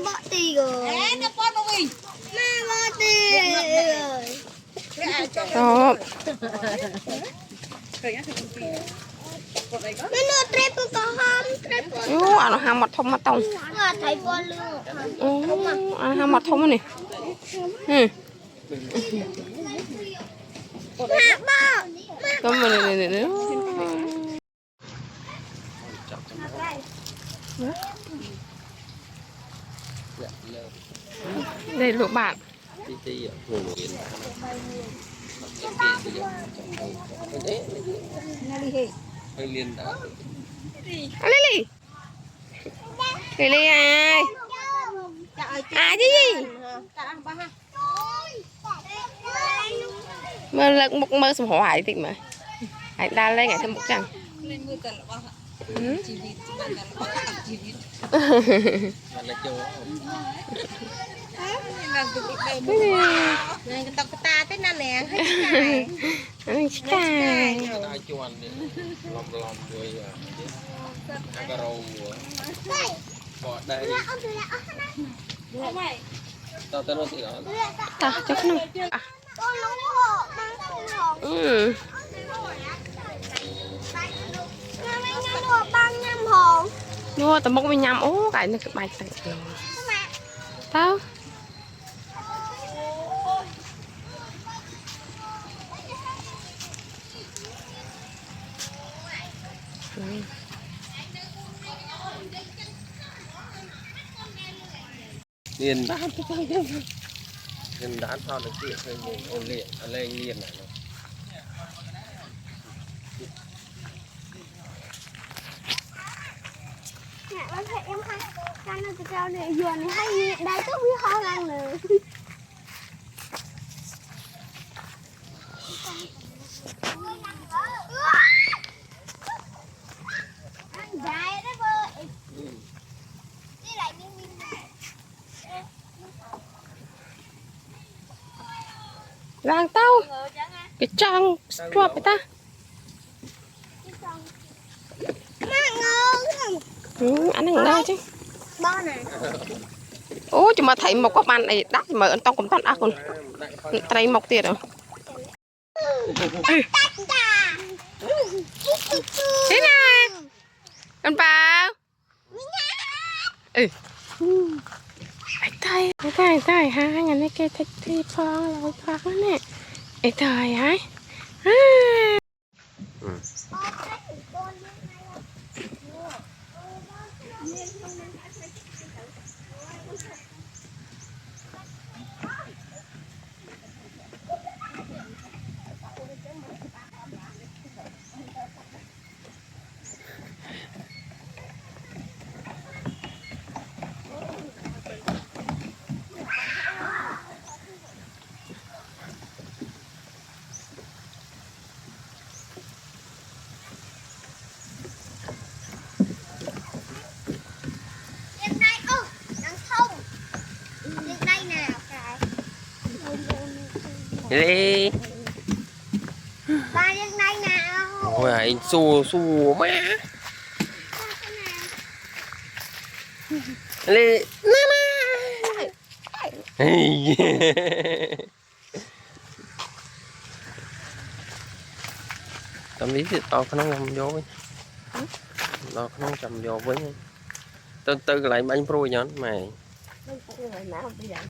bỏ tì rồi. Nó bỏ đi. Mẹ bỏ tì rồi. Đó. Nó trép có hông, trép. Nó ham mặt thông mà tông. Thấy bò lươn. Ham mặt thông này. Mẹ bò. Tôm này. Đây lụa bạn. Lily. Lily ai? Ai chứ gì? Mơ lợn một mơ sầm hỏi thì mà. Hãy đa lên ngày thêm một chẳng. Ta tớiนั่นแหละให้ชิคาย Ta chắc nó. Mua tao mốc mình nhắm cái này cái bài tự tao liền đá liền đá sao được chuyện thôi mình ôn luyện lên liền này Bác thấy em hay con nó cái trâu này vừa này hay đây có biết ho ăn nữa. Rang tao cái trăng chuột vậy ta ăn thằng đây chứ Bo này. Ủa chứ mà thấy một các bạn này đắt mà ấn tao cũng tắt ác còn tay mọc tiền rồi thế này con bao tay ha ngày nay cái thịt thì phong rồi phong nè trời ấy đi Ba đến đây nào. ôi anh xù má đi tầm lý thì to nó ngâm vô với nó chầm vô với từ từ lại bánh pro nhón mày